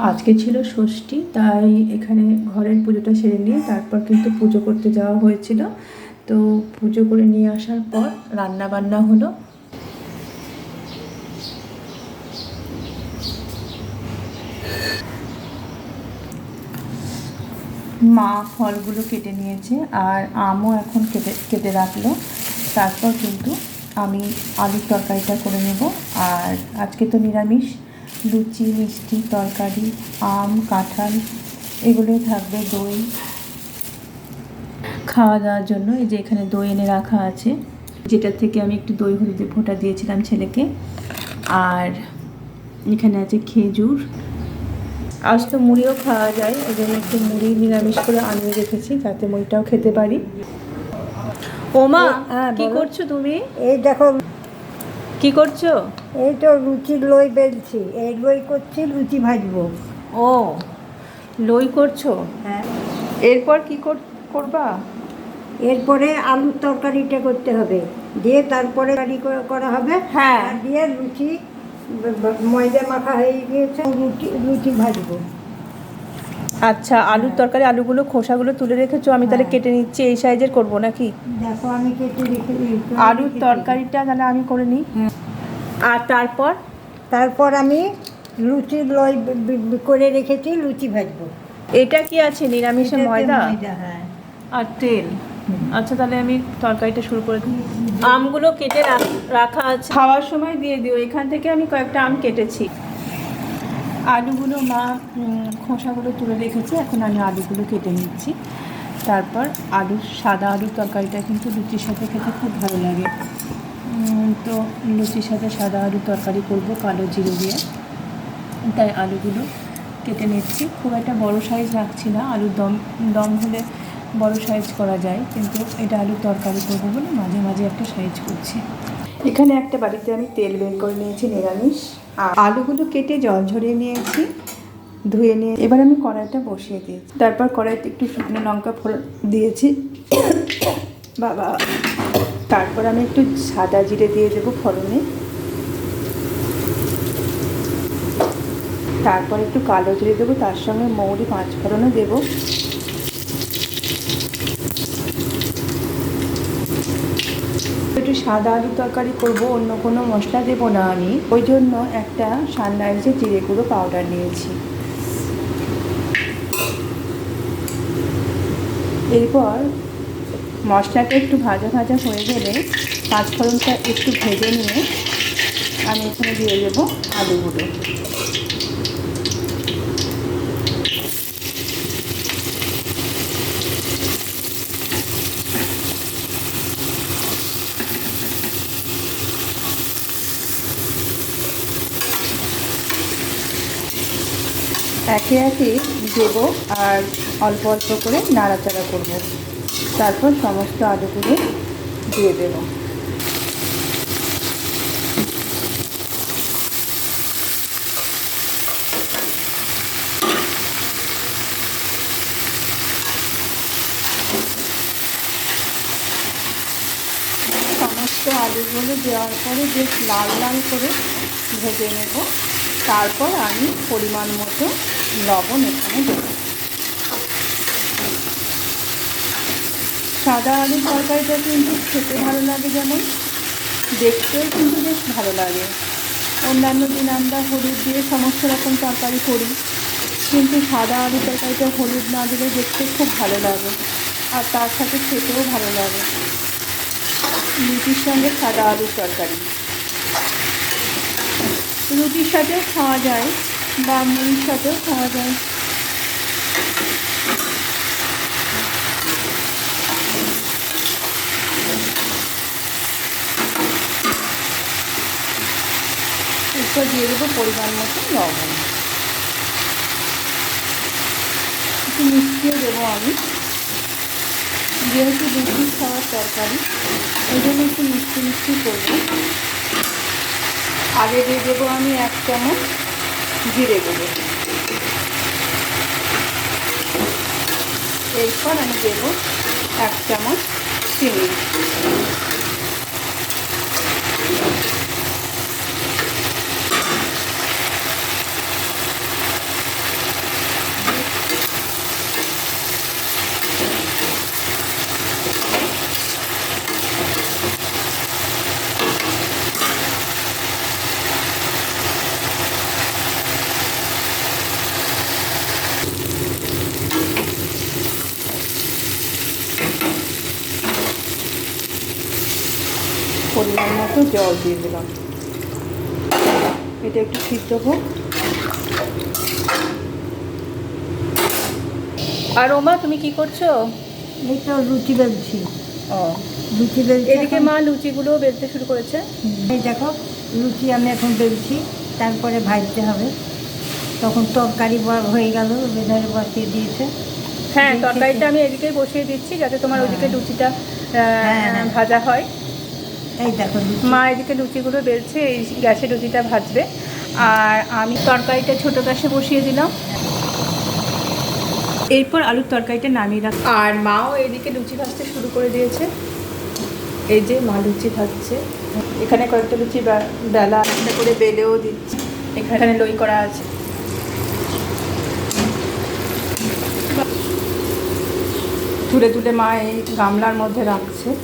আজকে ছিল ষষ্ঠী, তাই এখানে ঘরের পুজোটা সেরে নিয়ে তারপর কিন্তু পুজো করতে যাওয়া হয়েছিল। তো পুজো করে নিয়ে আসার পর রান্না বান্না হলো। মা ফলগুলো কেটে নিয়েছে আর আমও এখন কেটে কেটে রাখলো। তারপর কিন্তু আমি আলুর তরকারিটা করে নেব। আর আজকে তো নিরামিষ, লুচি, মিষ্টি, তরকারি, আম, কাঁঠাল এগুলোই থাকবে, দই খাওয়া দাওয়ার জন্য। এই যে এখানে দই এনে রাখা আছে, যেটা থেকে আমি একটু দই হলুদে ফোঁটা দিয়েছিলাম ছেলেকে। আর এখানে আছে খেজুর। আজ তো মুড়িও খাওয়া যায়, ওই জন্য একটু মুড়ি নিরামিষ করে আনিয়ে রেখেছি যাতে মুড়িটাও খেতে পারি। ওমা, কি করছো তুমি? এই দেখো, কি করছো? এই তো লুচির লই বেলছি, এই লই করছি, লুচি ভাজবো। ও, লই করছো? হ্যাঁ, এরপর কি করবা? এরপরে আলুর তরকারিটা করতে হবে, দিয়ে তারপরে করা হবে। হ্যাঁ। আর দিয়ে লুচি, ময়দা মাখা হয়ে গিয়েছে, লুচি ভাজবো। আচ্ছা, আলুর তরকারি আলুগুলো খোসাগুলো তুলে রেখেছো, আমি তাহলে কেটে নিচ্ছি। এই সাইজের করবো নাকি? দেখো আমি কেটে রেখে আলুর তরকারিটা তাহলে আমি করে নিই। আর তারপর আমি লুচির লই করে রেখেছি, লুচি ভাজবো। এটা কি আছে? নিরামিষে ময়দা হ্যাঁ। আর তেল। আচ্ছা, তাহলে আমি তরকারিটা শুরু করে দিই। আমগুলো কেটে রাখা আছে, খাওয়ার সময় দিয়ে দিও। এখান থেকে আমি কয়েকটা আম কেটেছি। আলুগুলো মা খোসাগুলো তুলে রেখেছে, এখন আমি আলুগুলো কেটে নিচ্ছি। তারপর সাদা আলুর তরকারিটা কিন্তু লুচির সাথে খেতে খুব ভালো লাগে। তো লুচির সাথে সাদা আলুর তরকারি করব কালো জিরে দিয়ে, তাই আলুগুলো কেটে নিচ্ছি। খুব একটা বড় সাইজ রাখছি না, আলুর দম হলে বড় সাইজ করা যায়, কিন্তু এটা আলুর তরকারি করবো বলে মাঝে মাঝে একটা সাইজ করছি। এখানে একটা বাড়িতে আমি তেল বের করে নিয়েছি নিরামিষ, আর আলুগুলো কেটে জল ঝরিয়ে নিয়েছি, ধুয়ে নিয়ে এবার আমি কড়াইটা বসিয়ে দিয়েছি। তারপর কড়াইতে একটু শুকনো লঙ্কা ফোড়ন দিয়েছি, বাবা। তারপর আমি একটু সাদা জিরে দিয়ে দেবো ফোড়নে। তারপর একটু কালো জিরে দেবো, তার সঙ্গে মৌরি, পাঁচ ফোড়নও দেবো। একটু সাদা আলুর তরকারি করবো, অন্য কোনো মশলা দেবো না আমি, ওই জন্য একটা সানরাইজের জিরে গুঁড়ো পাউডার নিয়েছি। এরপর মশলাটা একটু ভাজা ভাজা হয়ে গেলে পাঁচ ফোড়নটা একটু ভেজে নিয়ে আমি এখানে দিয়ে দেবো আলুগুলো। একে একে দেবো আর অল্প অল্প করে নাড়াচাড়া করব। তারপর সমস্ত আলুগুলো দিয়ে দেবো। সমস্ত আলুগুলো দেওয়ার পরে বেশ লাল লাল করে ভেজে নেব। তারপর আমি পরিমাণ মতো লবণ এখানে দেবো। সাদা আলুর তরকারিটা কিন্তু খেতে ভালো লাগে, যেমন দেখতেও কিন্তু বেশ ভালো লাগে। অন্যান্য দিন আমরা হলুদ দিয়ে সমস্ত রকম তরকারি করি, কিন্তু সাদা আলুর তরকারিটা হলুদ না দিলে দেখতে খুব ভালো লাগে, আর তার সাথে খেতেও ভালো লাগে। লুচির সঙ্গে সাদা আলুর তরকারি রুটির সাথেও খাওয়া যায় বা মুড়ির সাথেও খাওয়া যায়। এরপর দিয়ে দেবো পরিমাণ মতো লবণ, একটু মিষ্টিও দেবো আমি, যেহেতু লুচি খাওয়ার তরকারি ওই জন্য একটু মিষ্টি মিষ্টি করবো। আগে দিয়ে দেবো আমি 1 চামচ জিরে গুঁড়ো। এরপর আমি দেবো 1 চামচ চিনি। একটু জল দিয়ে দিলাম, এটা একটু সিদ্ধ হোক। আর ওমা তুমি কি করছো? এই তো লুচি বেলছি। ও, লুচি বেলছি এদিকে এখন। মা লুচিগুলো বেলতে শুরু করেছে। এই দেখো, লুচি আমি এখন বেলছি, তারপরে ভাজতে হবে। তখন তরকারি হয়ে গেল, বেধারে বসিয়ে দিয়েছে। হ্যাঁ, দিয়ে তরকারিটা খেতে- আমি এদিকে বসিয়ে দিচ্ছি যাতে তোমার হ্যাঁ। ওদিকে লুচিটা হ্যাঁ। ভাজা হয়। এই দেখো লুচি। মা এদিকে লুচিগুলো বেলছে, এই গ্যাসে লুচিটা ভাজবে। আর আমি তরকারিটা ছোটো গ্যাসে বসিয়ে দিলাম। এরপর আলুর তরকারিটা নামিয়ে রাখ। আর মাও এদিকে লুচি ভাজতে শুরু করে দিয়েছে। এই যে মা লুচি ভাজছে, এখানে কয়েকটা লুচি বেলা একটা করে বেলেও দিচ্ছে, এখানে লই করা আছে। তুলে তুলে মা এই গামলার মধ্যে রাখছে।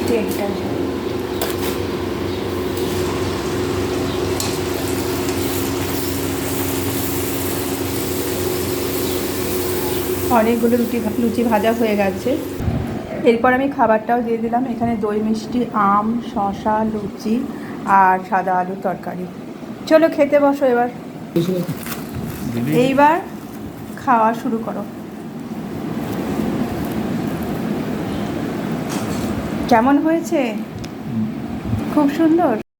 তেলটা অনেকগুলো লুচি ভাজা হয়ে গেছে। এরপর আমি খাবারটাও দিয়ে দিলাম। এখানে দই মিষ্টি, আম, শসা, লুচি আর সাদা আলুর তরকারি। চলো খেতে বসো এবার। এইবার খাওয়া শুরু করো। কেমন হয়েছে? খুব সুন্দর।